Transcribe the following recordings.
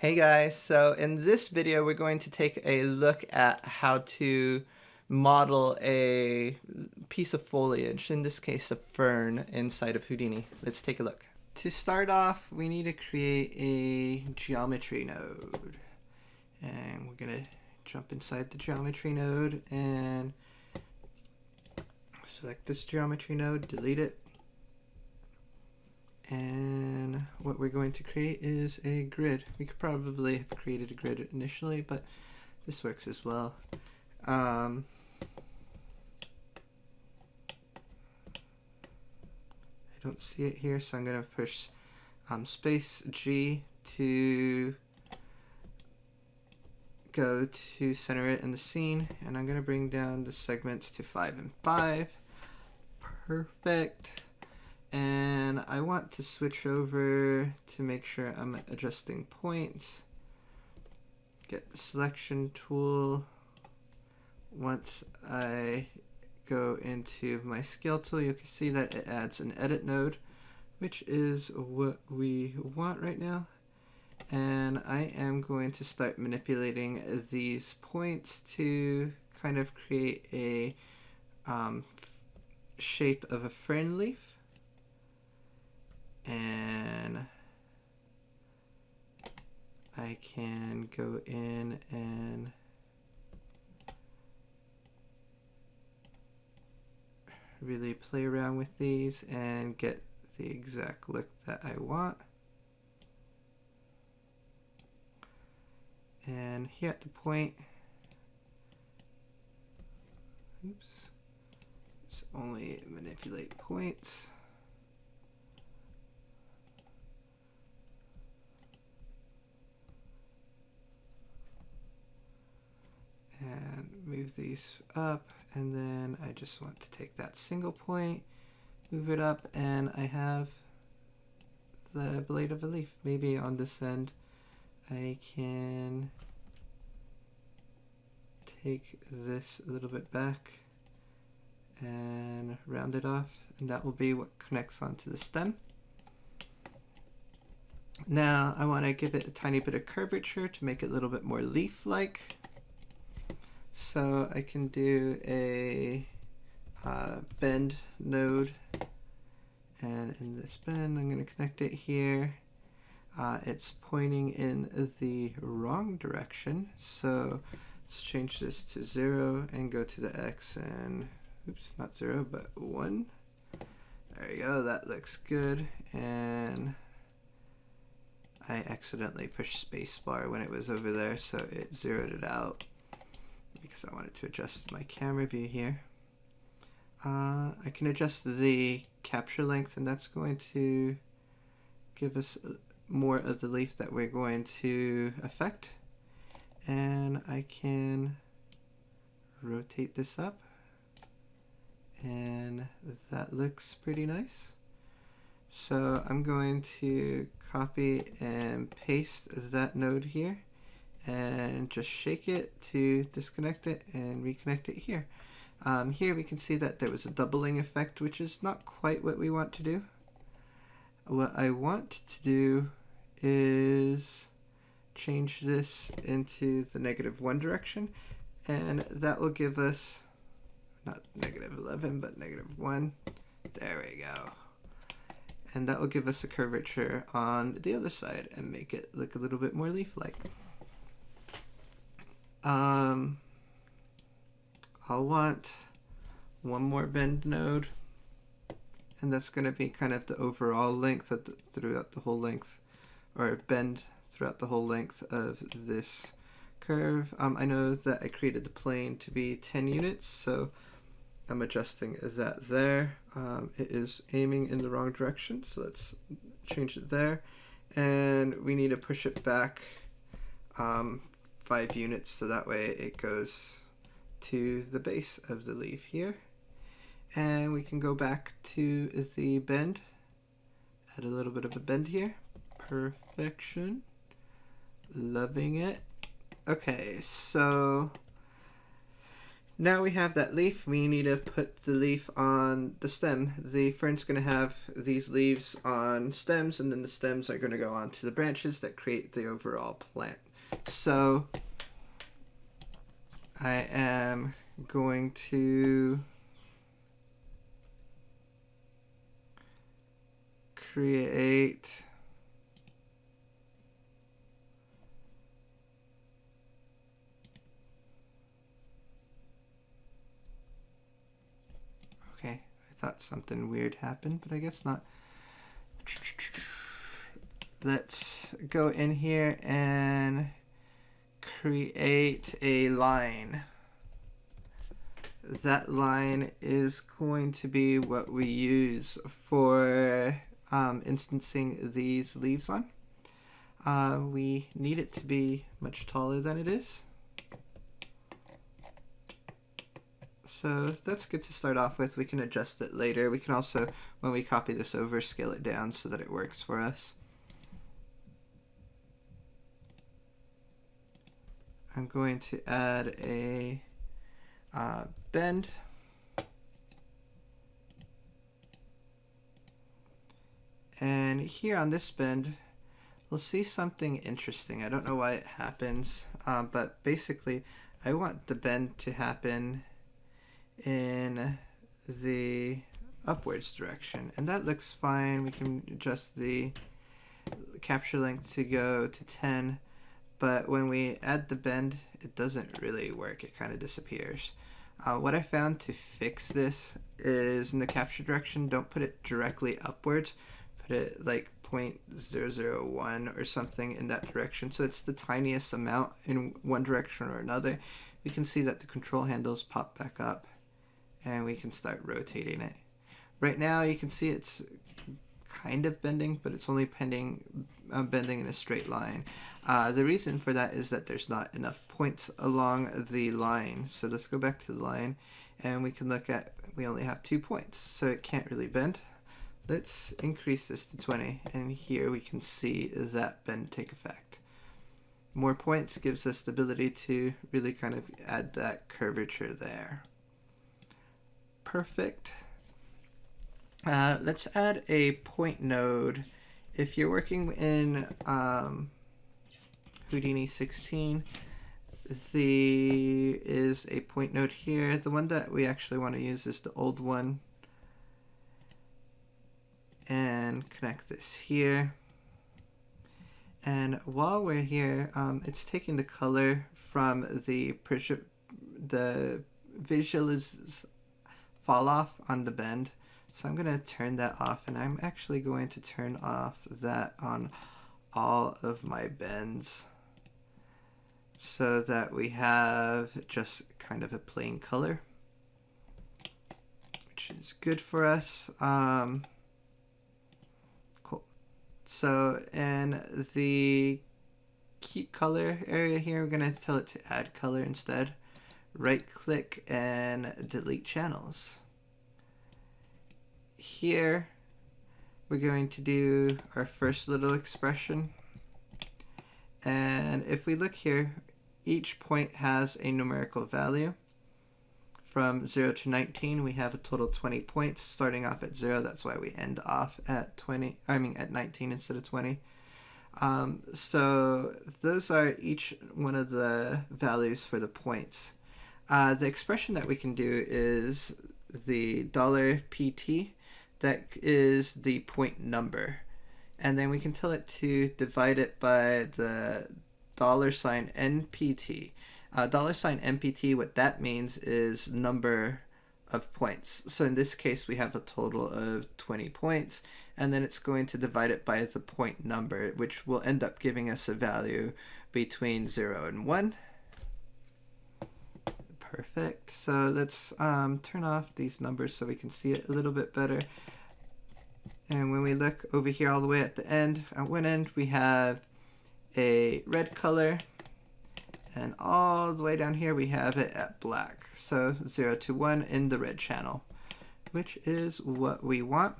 Hey guys, so in this video we're going to take a look at how to model a piece of foliage, in this case a fern, inside of Houdini. Let's take a look. To start off, we need to create a geometry node. And we're going to jump inside the geometry node and select this geometry node, delete it. And what we're going to create is a grid. We could probably have created a grid initially, but this works as well. I don't see it here, so I'm going to push space G to go to center it in the scene, and I'm going to bring down the segments to 5 and 5. Perfect. And I want to switch over to make sure I'm adjusting points. Get the selection tool. Once I go into my scale tool, you can see that it adds an edit node, which is what we want right now. And I am going to start manipulating these points to kind of create a shape of a fern leaf. And I can go in and really play around with these and get the exact look that I want. And here at the point, oops, let's only manipulate points. And move these up, and then I just want to take that single point, move it up, and I have the blade of a leaf. Maybe on this end I can take this a little bit back and round it off, and that will be what connects onto the stem. Now I want to give it a tiny bit of curvature to make it a little bit more leaf-like. So I can do a bend node, and in this bend I'm going to connect it here. It's pointing in the wrong direction, so let's change this to 0 and go to the X and, oops, not 0 but 1. There you go, that looks good. And I accidentally pushed spacebar when it was over there, so it zeroed it out because I wanted to adjust my camera view here. I can adjust the capture length, and that's going to give us more of the leaf that we're going to affect. And I can rotate this up, and that looks pretty nice. So I'm going to copy and paste that node here and just shake it to disconnect it and reconnect it here. Here we can see that there was a doubling effect, which is not quite what we want to do. What I want to do is change this into the -1 direction, and that will give us not -11 but -1. There we go. And that will give us a curvature on the other side and make it look a little bit more leaf-like. I'll want one more bend node, and that's going to be kind of the overall length throughout the whole length, or bend throughout the whole length of this curve. I know that I created the plane to be 10 units, so I'm adjusting that there. It is aiming in the wrong direction, so let's change it there. And we need to push it back 5 units, so that way it goes to the base of the leaf here. And we can go back to the bend, add a little bit of a bend here. Perfection. Loving it. Okay, so Now we have that leaf, we need to put the leaf on the stem. The fern's going to have these leaves on stems, and then the stems are going to go onto the branches that create the overall plant. So I am going to create okay, I thought something weird happened, but I guess not. Let's go in here and create a line. That line is going to be what we use for instancing these leaves on. We need it to be much taller than it is. So that's good to start off with. We can adjust it later. We can also, when we copy this over, scale it down so that it works for us. I'm going to add a bend. And here on this bend, we'll see something interesting. I don't know why it happens, but basically I want the bend to happen in the upwards direction, and that looks fine. We can adjust the capture length to go to 10, but when we add the bend, it doesn't really work. It kind of disappears. What I found to fix this is in the capture direction, don't put it directly upwards, put it like 0.001 or something in that direction, so it's the tiniest amount in one direction or another. We can see that the control handles pop back up, and we can start rotating it. Right now you can see it's kind of bending, but it's only bending in a straight line. The reason for that is that there's not enough points along the line. So let's go back to the line, and we can look at, we only have 2 points, so it can't really bend. Let's increase this to 20, and here we can see that bend take effect. More points gives us the ability to really kind of add that curvature there. Perfect. Let's add a point node. If you're working in Houdini 16, there is a point node here. The one that we actually want to use is the old one. And connect this here. And while we're here, it's taking the color from the visualiz fall off on the bend. So I'm going to turn that off, and I'm actually going to turn off that on all of my bends so that we have just kind of a plain color, which is good for us. Cool. So in the keep color area here, we're going to tell it to add color instead. Right click and delete channels. Here we're going to do our first little expression, and if we look here, each point has a numerical value. From 0 to 19 we have a total 20 points, starting off at 0. That's why we end off at 19 instead of 20. So those are each one of the values for the points. The expression that we can do is the $PT. That is the point number, and then we can tell it to divide it by the $NPT. $NPT, what that means is number of points. So in this case we have a total of 20 points, and then it's going to divide it by the point number, which will end up giving us a value between 0 and 1. Perfect. So let's turn off these numbers so we can see it a little bit better. And when we look over here all the way at the end, at one end we have a red color, and all the way down here we have it at black. So 0 to 1 in the red channel, which is what we want.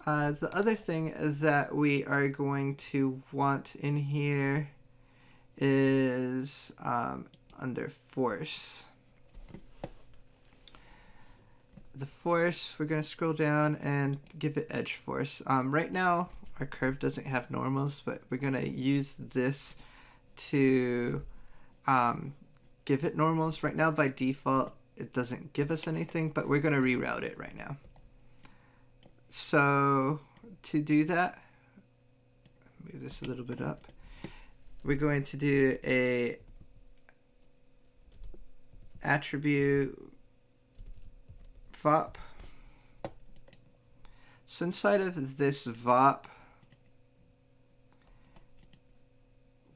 The other thing that we are going to want in here is under force. the force, we're going to scroll down and give it edge force. Right now, our curve doesn't have normals, but we're going to use this to give it normals. Right now, by default, it doesn't give us anything, but we're going to reroute it right now. So to do that, move this a little bit up. We're going to do a attribute VOP. So inside of this VOP,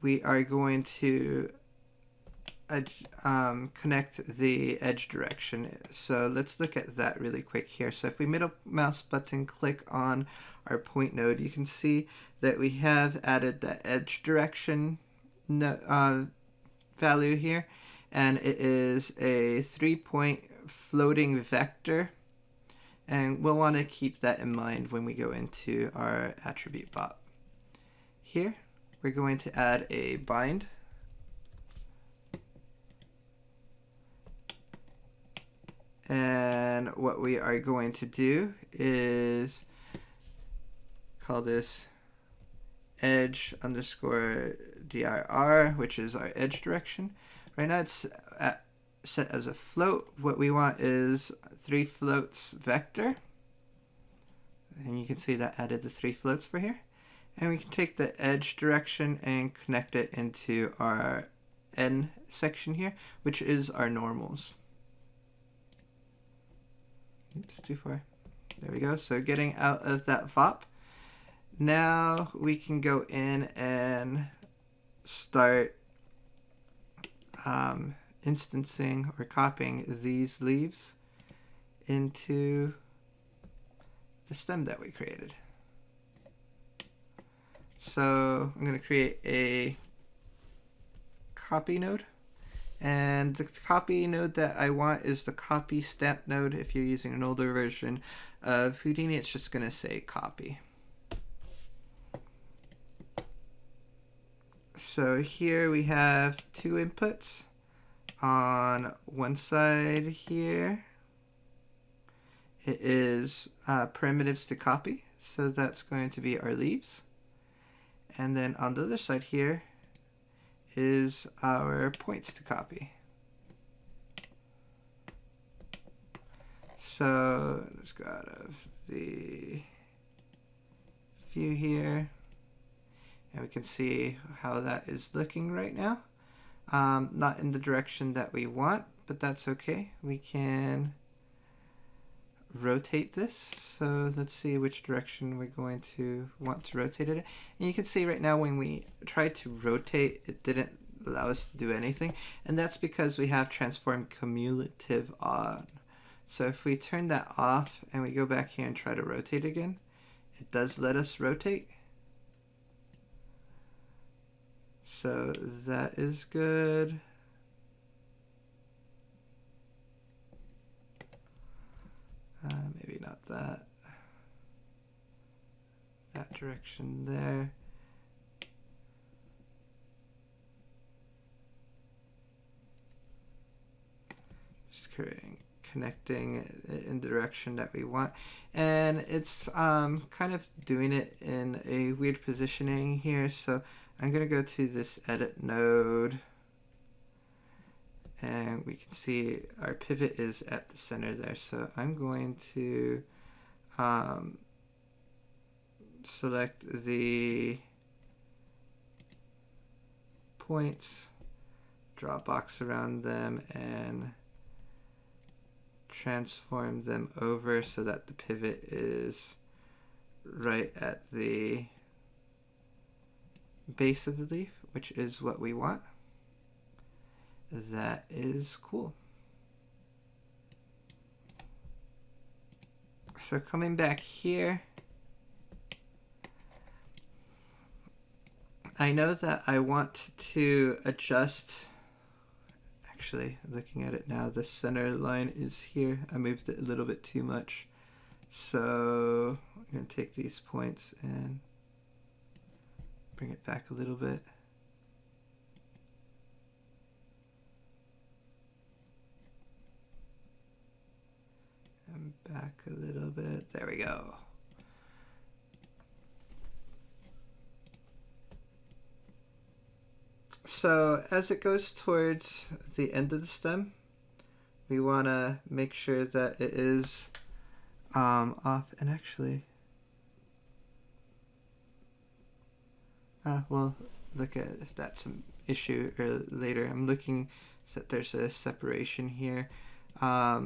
we are going to connect the edge direction. So let's look at that really quick here. So if we middle mouse button click on our point node, you can see that we have added the edge direction value here, and it is a 3-point floating vector, and we'll want to keep that in mind when we go into our attribute VOP. Here we're going to add a bind, and what we are going to do is call this edge underscore dir, which is our edge direction. Right now it's set as a float. What we want is 3 floats vector, and you can see that added the 3 floats for here. And we can take the edge direction and connect it into our N section here, which is our normals. Oops, too far. There we go. So getting out of that VOP. Now we can go in and start instancing or copying these leaves into the stem that we created. So I'm going to create a copy node, and the copy node that I want is the copy stamp node. If you're using an older version of Houdini, it's just going to say copy. So here we have 2 inputs. On one side here, it is primitives to copy, so that's going to be our leaves. And then on the other side here is our points to copy. So let's go out of the view here, and we can see how that is looking right now. Not in the direction that we want, but that's okay. We can rotate this. So let's see which direction we're going to want to rotate it. And you can see right now when we tried to rotate, it didn't allow us to do anything. And that's because we have transform cumulative on. So if we turn that off and we go back here and try to rotate again, it does let us rotate. So that is good. Maybe not that. That direction there. Just connecting it in the direction that we want. And it's kind of doing it in a weird positioning here. So I'm going to go to this edit node, and we can see our pivot is at the center there. So I'm going to select the points, draw a box around them, and transform them over so that the pivot is right at the base of the leaf, which is what we want. That is cool. So coming back here, I know that I want to adjust. Actually, looking at it now, the center line is here. I moved it a little bit too much. So I'm going to take these points and bring it back a little bit. And a little bit. There we go. So as it goes towards the end of the stem, we want to make sure that it is off. And actually, we'll look at if that's an issue or later. I'm looking so that there's a separation here. I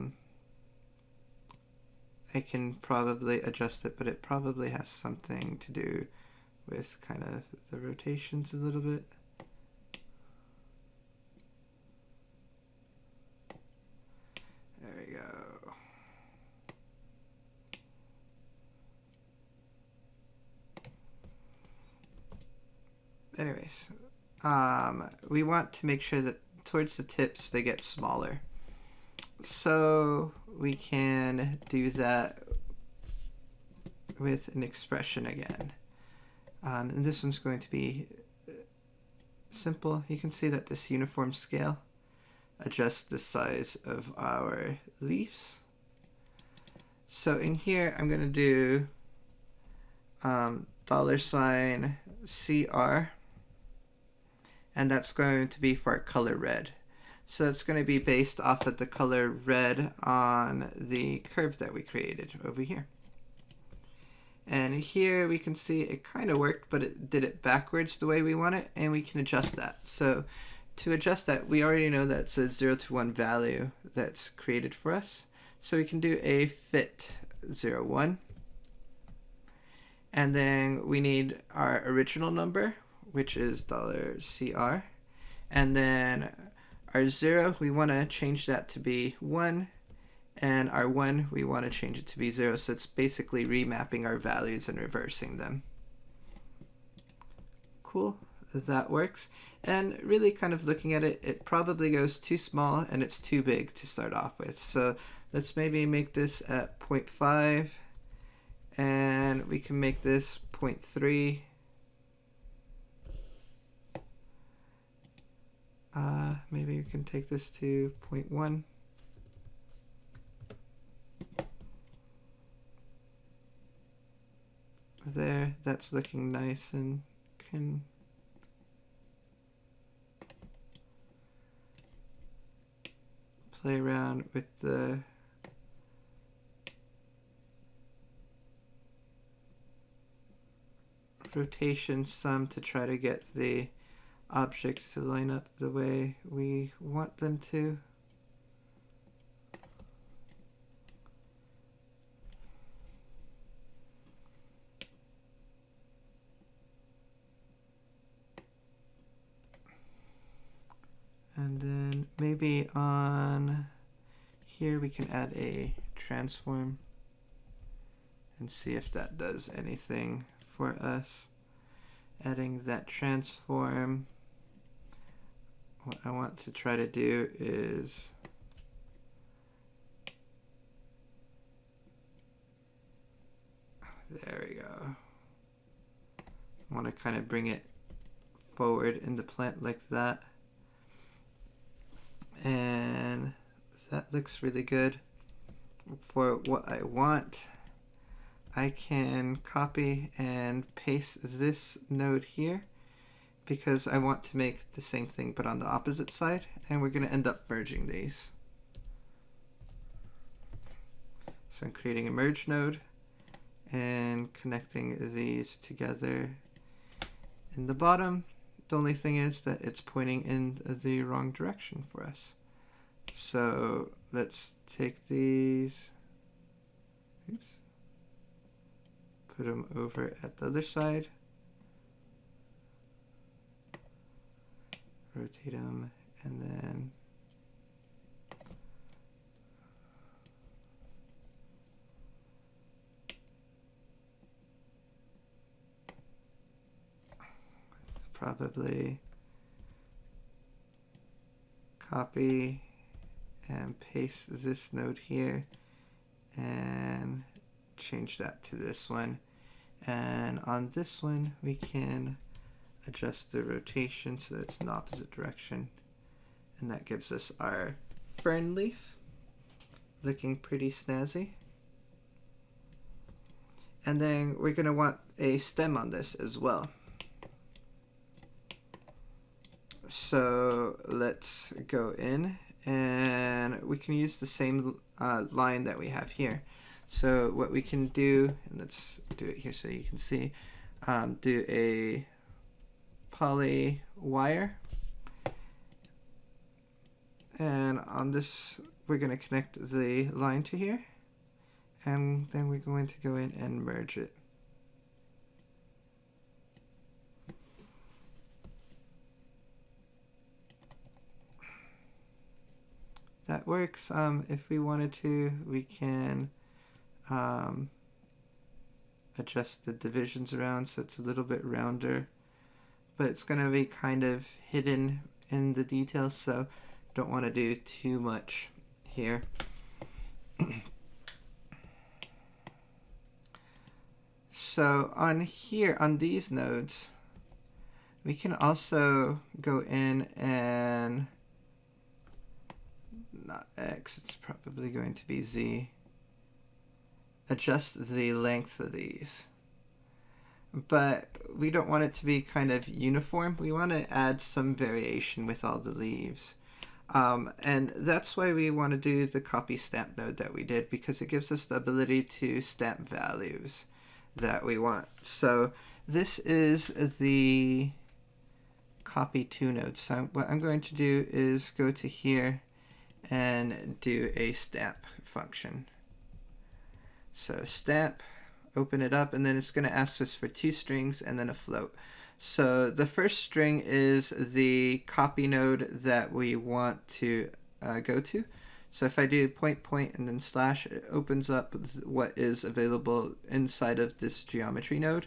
can probably adjust it, but it probably has something to do with kind of the rotations a little bit. There we go. Anyways, we want to make sure that towards the tips they get smaller. So we can do that with an expression again. And this one's going to be simple. You can see that this uniform scale adjusts the size of our leaves. So in here, I'm going to do $CR, and that's going to be for our color red. So it's going to be based off of the color red on the curve that we created over here. And here we can see it kind of worked, but it did it backwards the way we want it, and we can adjust that. So to adjust that, we already know that's a 0 to 1 value that's created for us. So we can do a fit 0, 1. And then we need our original number, which is $CR. And then our 0, we want to change that to be 1. And our 1, we want to change it to be 0. So it's basically remapping our values and reversing them. Cool. That works. And really kind of looking at it, it probably goes too small and it's too big to start off with. So let's maybe make this at 0.5, and we can make this 0.3. Maybe we can take this to 0.1. There, that's looking nice, and can play around with the rotation some to try to get the objects to line up the way we want them to. And then maybe on here we can add a transform and see if that does anything for us. Adding that transform, what I want to try to do is there we go. I want to kind of bring it forward in the plant like that. And that looks really good. For what I want, I can copy and paste this node here because I want to make the same thing but on the opposite side, and we're going to end up merging these. So I'm creating a merge node and connecting these together in the bottom. The only thing is that it's pointing in the wrong direction for us. So let's take these, oops, put them over at the other side, rotate them, and then probably copy and paste this node here and change that to this one. And on this one we can adjust the rotation so that it's in the opposite direction, and that gives us our fern leaf looking pretty snazzy. And then we're going to want a stem on this as well. So let's go in, and we can use the same line that we have here. So what we can do, and let's do it here so you can see, do a poly wire, and on this we're going to connect the line to here, and then we're going to go in and merge it. That works. If we wanted to, we can adjust the divisions around so it's a little bit rounder, but it's going to be kind of hidden in the details, so don't want to do too much here. So on here, on these nodes, we can also go in and, not X, it's probably going to be Z, adjust the length of these. But we don't want it to be kind of uniform. We want to add some variation with all the leaves. And that's why we want to do the copy stamp node that we did, because it gives us the ability to stamp values that we want. So this is the copy to node. So what I'm going to do is go to here and do a stamp function. So stamp, open it up, and then it's going to ask us for 2 strings and then a float. So the first string is the copy node that we want to go to. So if I do point, point, and then slash, it opens up what is available inside of this geometry node.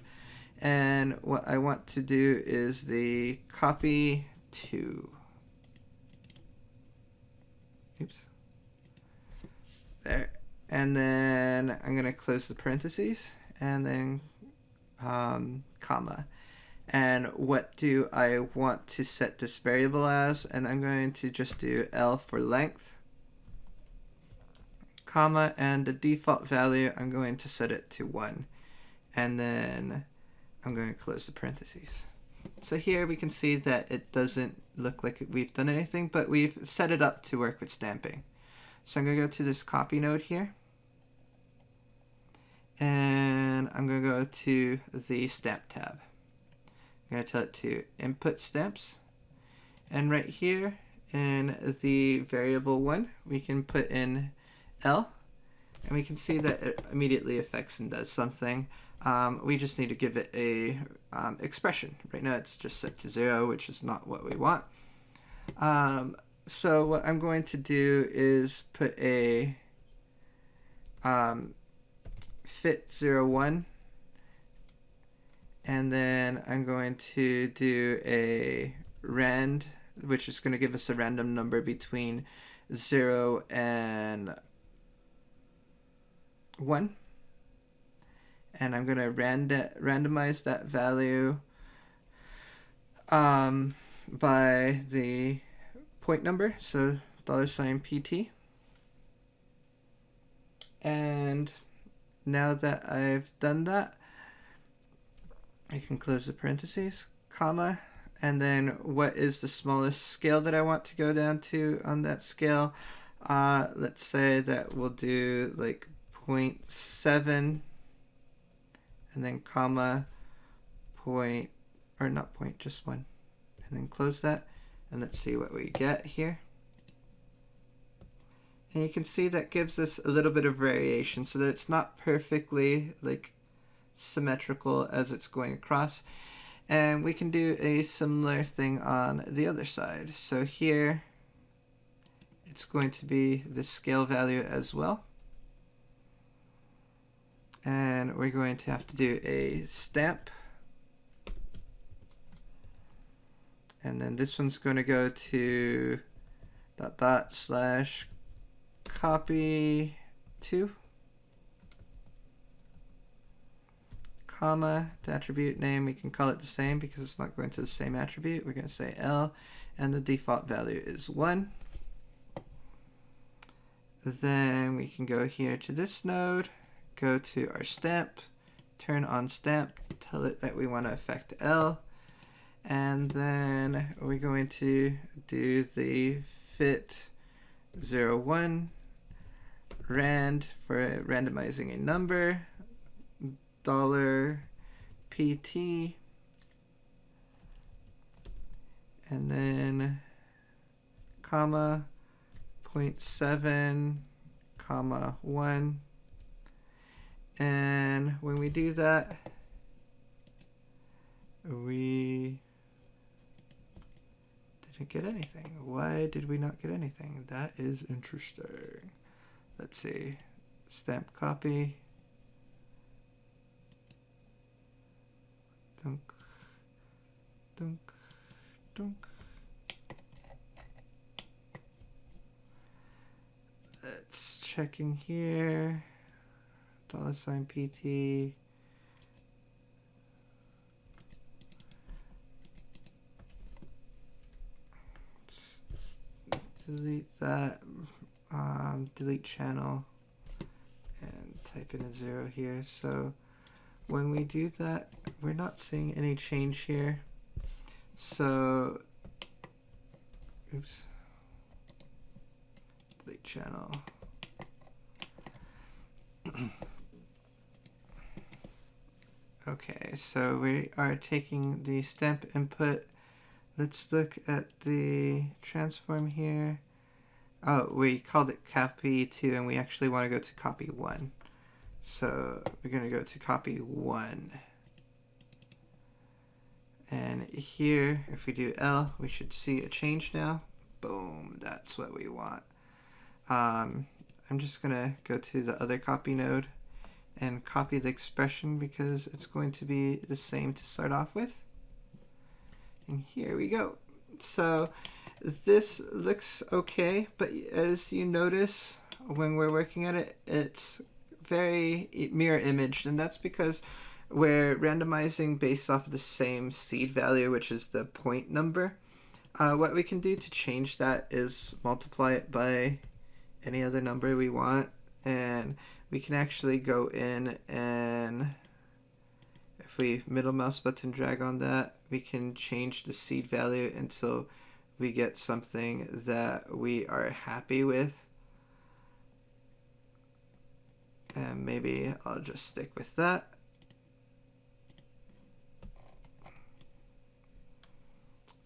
And what I want to do is the copy to. Oops. There. And then I'm going to close the parentheses, and then comma. And what do I want to set this variable as? And I'm going to just do L for length, comma, and the default value, I'm going to set it to 1. And then I'm going to close the parentheses. So here we can see that it doesn't look like we've done anything, but we've set it up to work with stamping. So I'm going to go to this copy node here, and I'm going to go to the stamp tab. I'm going to tell it to input stamps, and right here in the variable 1 we can put in L, and we can see that it immediately affects and does something. We just need to give it a expression. Right now it's just set to 0, which is not what we want. So what I'm going to do is put a fit 01, and then I'm going to do a rand, which is going to give us a random number between 0 and 1. And I'm going to randomize that value by the point number, so $PT. And now that I've done that, I can close the parentheses, comma, and then what is the smallest scale that I want to go down to on that scale? Let's say that we'll do like 0.7, and then comma, point, or not point, just 1, and then close that, and let's see what we get here. And you can see that gives us a little bit of variation so that it's not perfectly like symmetrical as it's going across. And we can do a similar thing on the other side. So here it's going to be the scale value as well. And we're going to have to do a stamp. And then this one's going to go to / copy to, comma, the attribute name, we can call it the same because it's not going to the same attribute. We're going to say L, and the default value is 1. Then we can go here to this node, go to our stamp, turn on stamp, tell it that we want to affect L, and then we're going to do the fit 01 rand for randomizing a number, $PT, and then comma 0.7 comma 1, and when we do that we didn't get anything. Why did we not get anything? That is interesting. Let's see, stamp copy, dunk dunk dunk. It's checking here, $PT. Delete that, delete channel, and type in a 0 here. So when we do that, we're not seeing any change here. So, oops, delete channel. Okay, so we are taking the stamp input. Let's look at the transform here. Oh, we called it copy 2 and we actually want to go to copy 1. So we're going to go to copy 1. And here, if we do L, we should see a change now. Boom, that's what we want. I'm just going to go to the other copy node and copy the expression because it's going to be the same to start off with. And here we go. So this looks okay, but as you notice when we're working at it, it's very mirror imaged, and that's because we're randomizing based off of the same seed value, which is the point number. What we can do to change that is multiply it by any other number we want, and we can actually go in and if we middle mouse button drag on that, we can change the seed value until we get something that we are happy with. And maybe I'll just stick with that.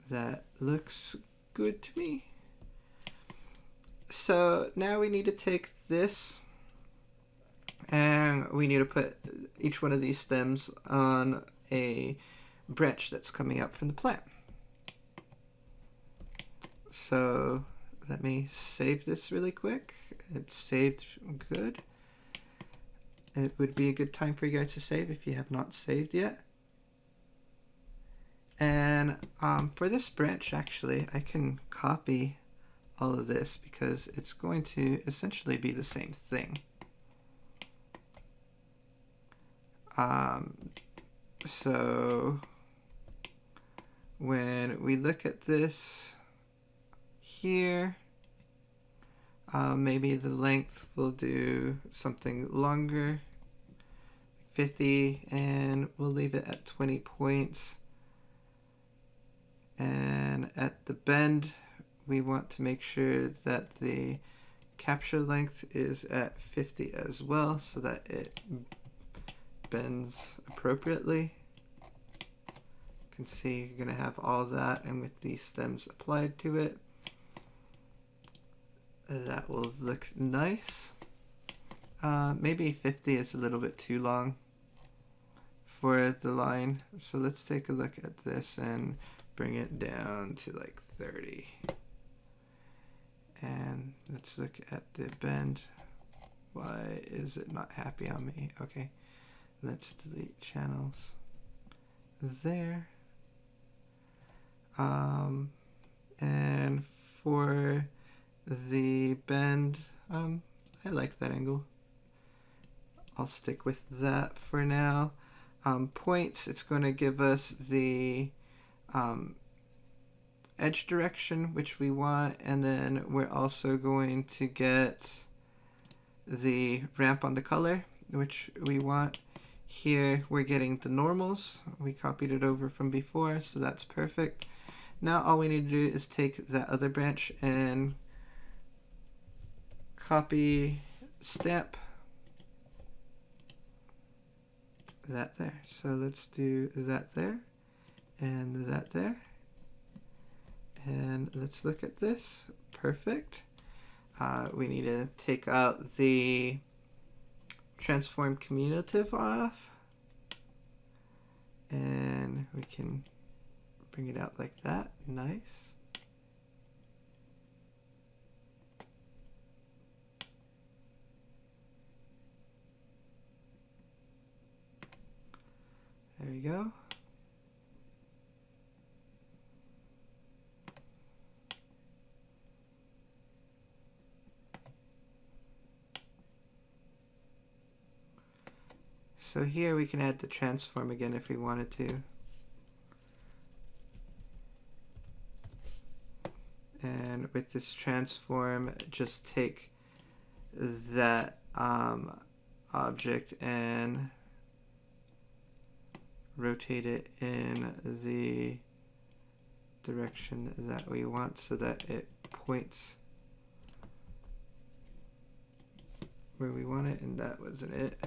That looks good to me. So now we need to take this and we need to put each one of these stems on a branch that's coming up from the plant. So let me save this really quick. It's saved good. It would be a good time for you guys to save if you have not saved yet. And for this branch, actually, I can copy all of this because it's going to essentially be the same thing. So when we look at this here, maybe the length will do something longer, 50, and we'll leave it at 20 points. And at the bend, we want to make sure that the capture length is at 50 as well, so that it bends appropriately. You can see you're going to have all that, and with these stems applied to it, that will look nice. Maybe 50 is a little bit too long for the line, so let's take a look at this and bring it down to like 30. And let's look at the bend. Why is it not happy on me? Okay, let's delete channels there. And for the bend, I like that angle. I'll stick with that for now. Points, it's going to give us the edge direction which we want, and then we're also going to get the ramp on the color which we want. Here we're getting the normals. We copied it over from before, so that's perfect. Now all we need to do is take that other branch and copy, stamp that there. So let's do that there and that there. And let's look at this. Perfect. We need to take out the transform commutative off, and we can bring it out like that. Nice. There we go. So here we can add the transform again if we wanted to. And with this transform, just take that object and rotate it in the direction that we want so that it points where we want it, and that wasn't it.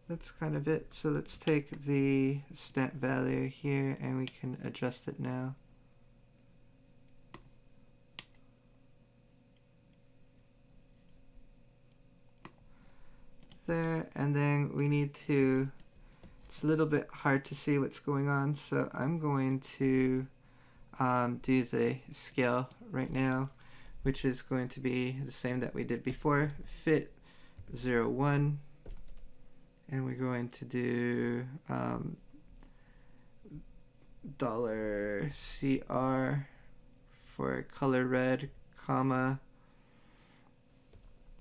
That's kind of it. So let's take the stamp value here and we can adjust it now. There, and then we need to, it's a little bit hard to see what's going on, so I'm going to do the scale right now, which is going to be the same that we did before, fit 0, 1. And we're going to do $CR for color red, comma,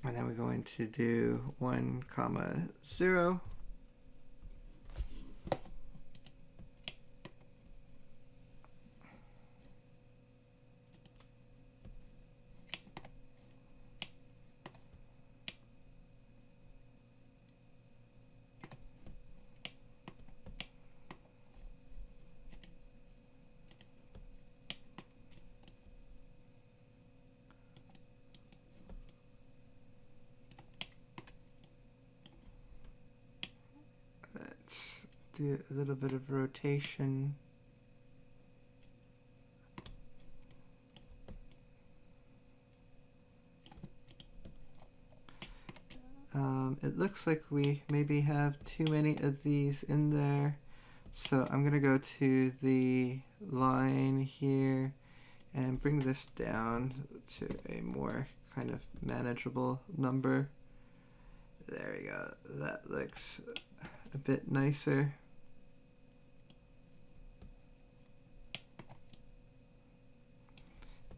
and then we're going to do 1, 0. Do a little bit of rotation. It looks like we maybe have too many of these in there, so I'm gonna go to the line here and bring this down to a more kind of manageable number. There we go. That looks a bit nicer.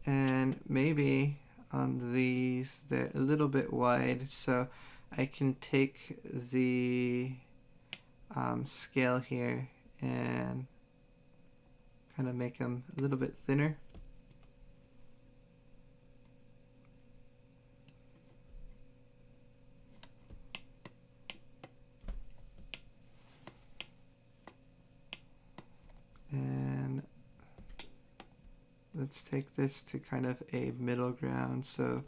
And maybe on these they're a little bit wide, so I can take the scale here and kind of make them a little bit thinner. And let's take this to kind of a middle ground, so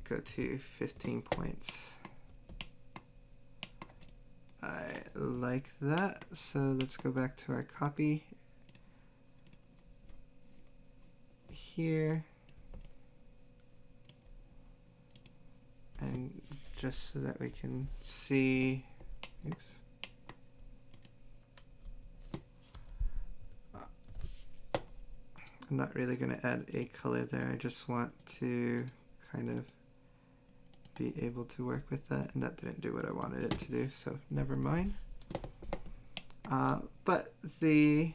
go to 15 points. I like that, so let's go back to our copy here, and just so that we can see, oops. I'm not really going to add a color there, I just want to kind of be able to work with that, and that didn't do what I wanted it to do, so never mind. But the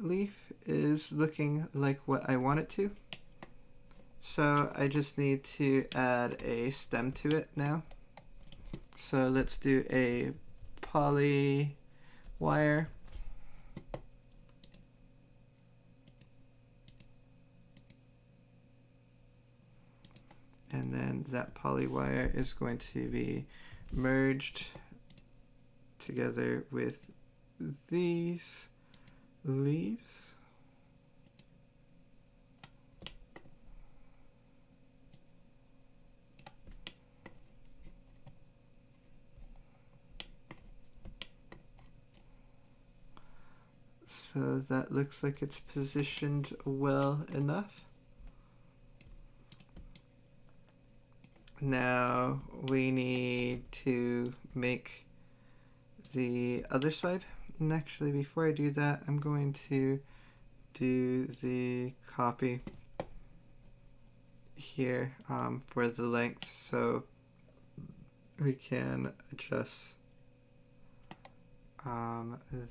leaf is looking like what I want it to, so I just need to add a stem to it now. So let's do a poly wire. And then that poly wire is going to be merged together with these leaves. So that looks like it's positioned well enough. Now we need to make the other side. And actually, before I do that, I'm going to do the copy here for the length, so we can adjust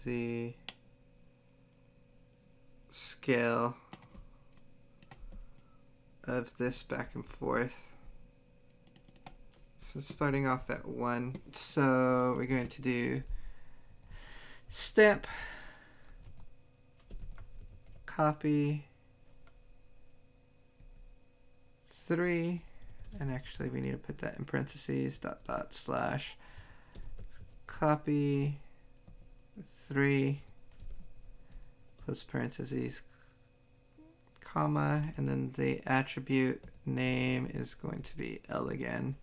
the scale of this back and forth. So starting off at 1, so we're going to do stamp, copy 3, and actually we need to put that in parentheses, // copy 3 close parentheses, comma, and then the attribute name is going to be L again.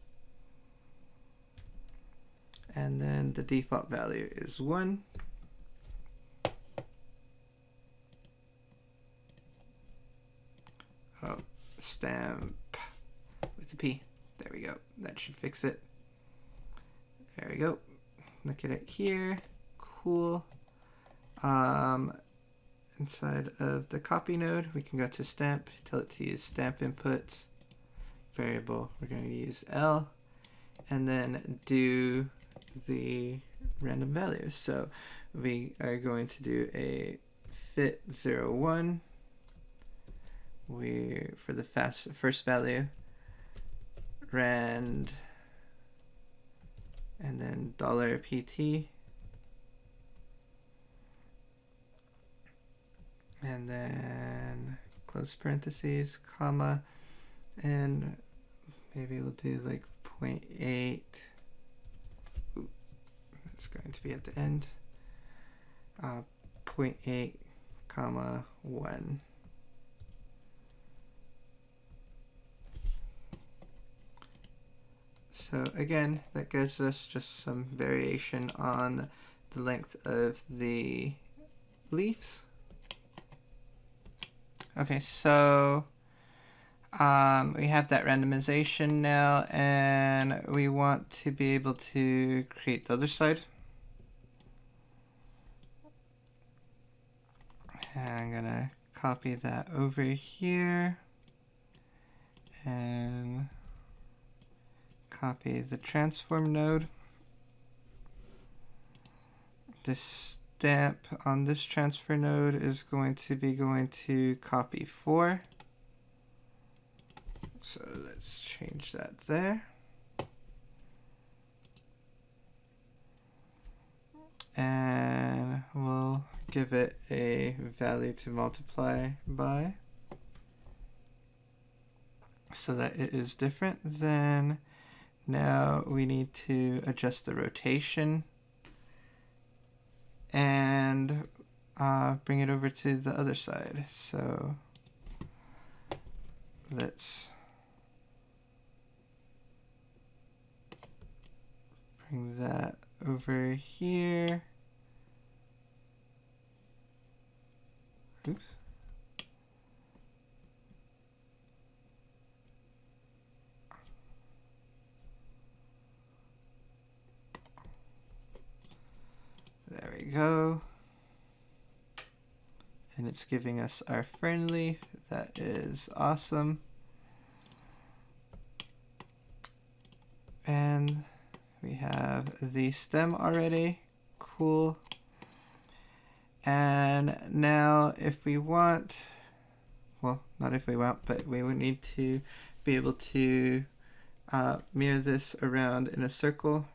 And then the default value is 1. Oh, stamp with a P. There we go. That should fix it. There we go. Look at it here. Cool. Inside of the copy node, we can go to stamp, tell it to use stamp inputs variable. We're going to use L, and then do the random values. So we are going to do a fit 0, 1. For the first value, rand, and then $pt, and then close parentheses, comma, and maybe we'll do like 0.8. Ooh, it's going to be at the end. 0.8, comma 1. So again, that gives us just some variation on the length of the leaves. Okay, so we have that randomization now, and we want to be able to create the other side. And I'm gonna copy that over here and copy the transform node. This stamp on this transfer node is going to copy 4. So let's change that there. And we'll give it a value to multiply by so that it is different. Then now we need to adjust the rotation and bring it over to the other side. So let's bring that over here. Oops. There we go. And it's giving us our fern leaf. That is awesome. And we have the stem already. Cool. And now if we want, well, not if we want, but we would need to be able to mirror this around in a circle.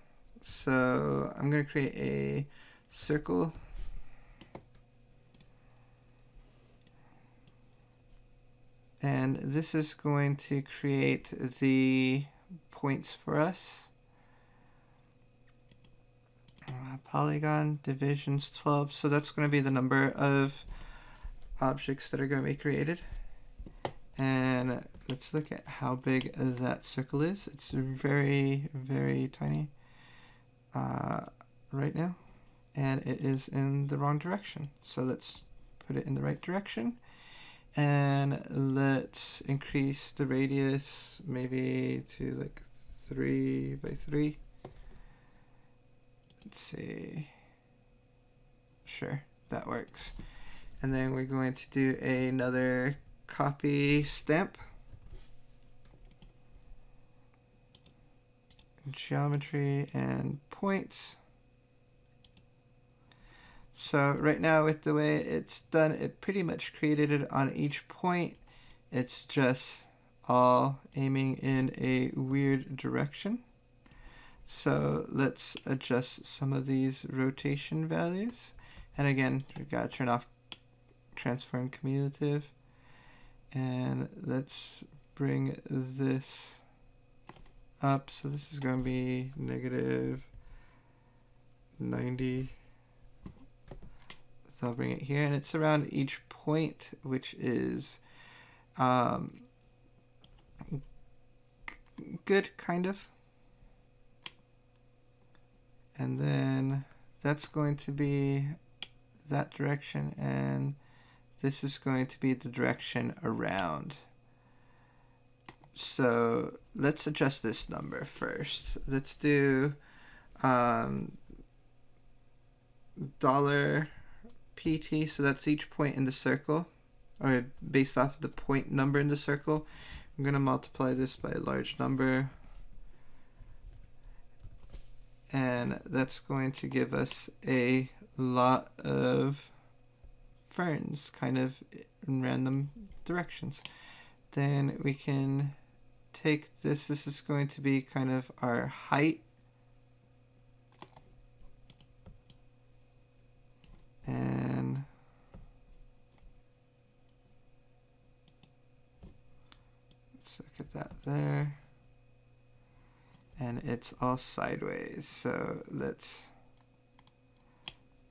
So I'm going to create a circle. And this is going to create the points for us. Polygon divisions 12. So that's going to be the number of objects that are going to be created. And let's look at how big that circle is. It's very, very tiny right now. And it is in the wrong direction. So let's put it in the right direction. And let's increase the radius maybe to like 3 by 3. Let's see. Sure, that works. And then we're going to do another copy stamp. Geometry and points. So right now with the way it's done, it pretty much created it on each point. It's just all aiming in a weird direction. So let's adjust some of these rotation values. And again, we've got to turn off transform cumulative. And let's bring this up. So this is going to be negative 90. So I'll bring it here, and it's around each point, which is good, kind of. And then that's going to be that direction, and this is going to be the direction around. So let's adjust this number first. Let's do $PT, so that's each point in the circle, or based off the point number in the circle. I'm going to multiply this by a large number, and that's going to give us a lot of ferns, kind of in random directions. Then we can take this. This is going to be kind of our height. And let's look at that there. And it's all sideways. So let's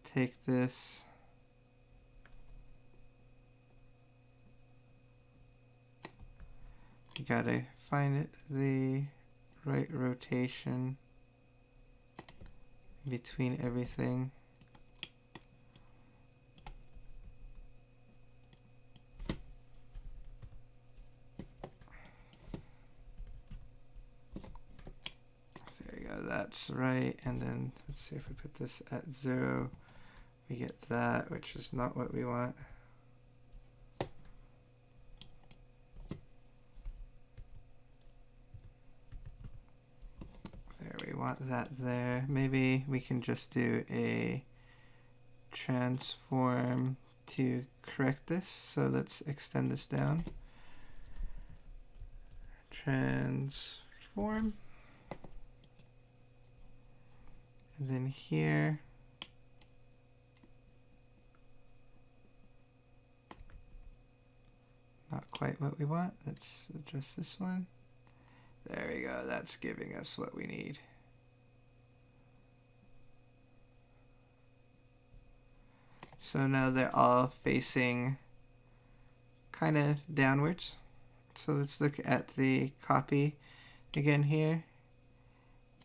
take this. You gotta find it, the right rotation between everything. There you go, that's right. And then let's see if we put this at 0, we get that, which is not what we want. We want that there. Maybe we can just do a transform to correct this. So let's extend this down. Transform. And then here, not quite what we want. Let's adjust this one. There we go, that's giving us what we need. So now they're all facing kind of downwards. So let's look at the copy again here.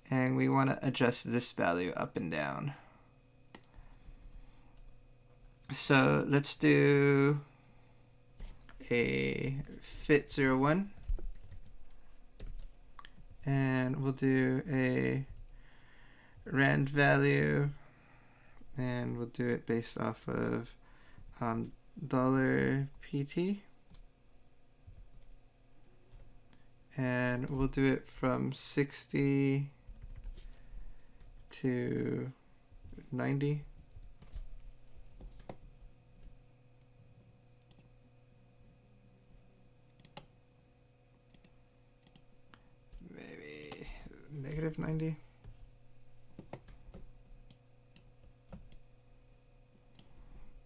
And we want to adjust this value up and down. So let's do a fit 01. And we'll do a rand value, and we'll do it based off of $PT, and we'll do it from 60 to 90. Maybe -90.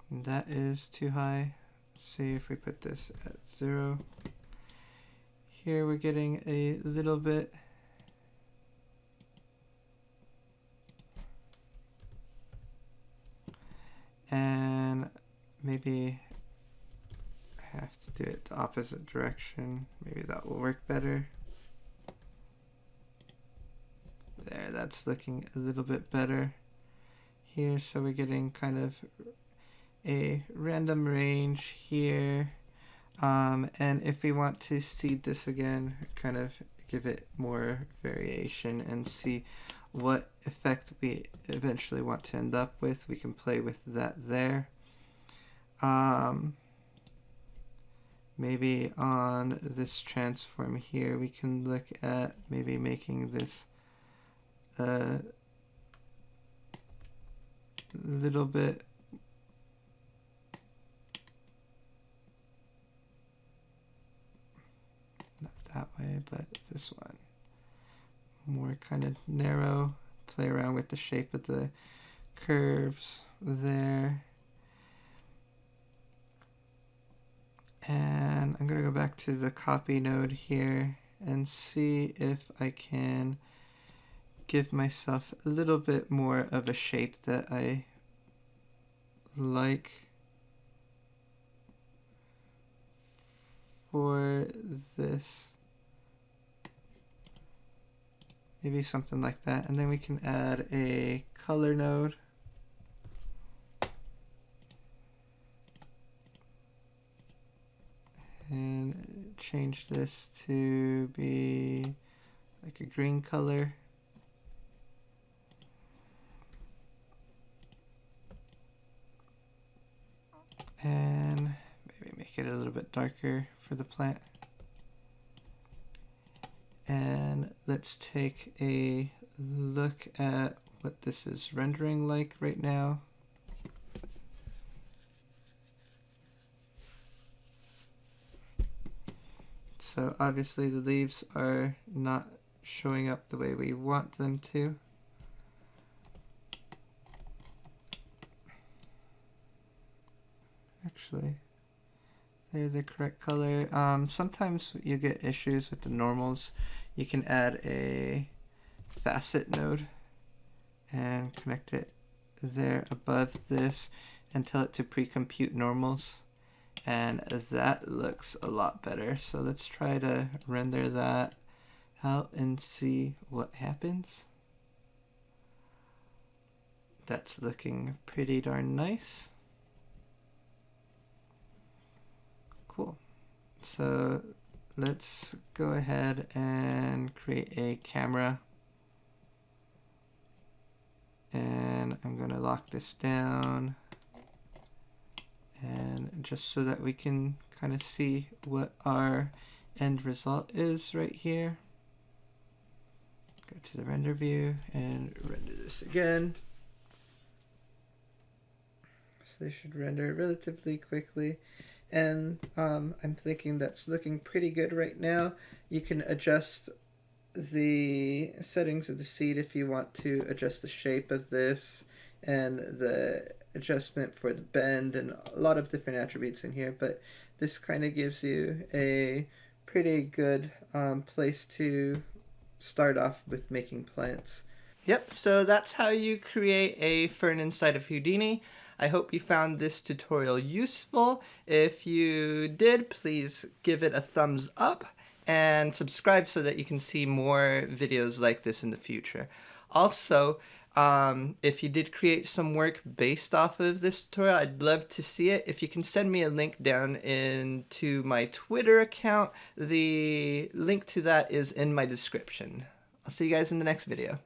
And that is too high. Let's see if we put this at 0. Here we're getting a little bit. And maybe I have to do it the opposite direction. Maybe that will work better. There, that's looking a little bit better here. So we're getting kind of a random range here. And if we want to seed this again, kind of give it more variation and see what effect we eventually want to end up with, we can play with that there. Maybe on this transform here, we can look at maybe making this a little bit not that way, but this one more kind of narrow. Play around with the shape of the curves there. And I'm going to go back to the copy node here and see if I can give myself a little bit more of a shape that I like for this. Maybe something like that. And then we can add a color node. And change this to be like a green color. And maybe make it a little bit darker for the plant. And let's take a look at what this is rendering like right now. So obviously the leaves are not showing up the way we want them to. Actually, they're the correct color. Sometimes you get issues with the normals. You can add a facet node and connect it there above this and tell it to pre-compute normals. And that looks a lot better. So let's try to render that out and see what happens. That's looking pretty darn nice. Cool. So let's go ahead and create a camera. And I'm going to lock this down. And just so that we can kind of see what our end result is right here. Go to the render view and render this again. So they should render relatively quickly. And I'm thinking that's looking pretty good right now. You can adjust the settings of the seed if you want to adjust the shape of this and the adjustment for the bend and a lot of different attributes in here, but this kind of gives you a pretty good place to start off with making plants. Yep, so that's how you create a fern inside of Houdini. I hope you found this tutorial useful. If you did, please give it a thumbs up and subscribe so that you can see more videos like this in the future. Also, if you did create some work based off of this tutorial, I'd love to see it. If you can send me a link down into my Twitter account, the link to that is in my description. I'll see you guys in the next video.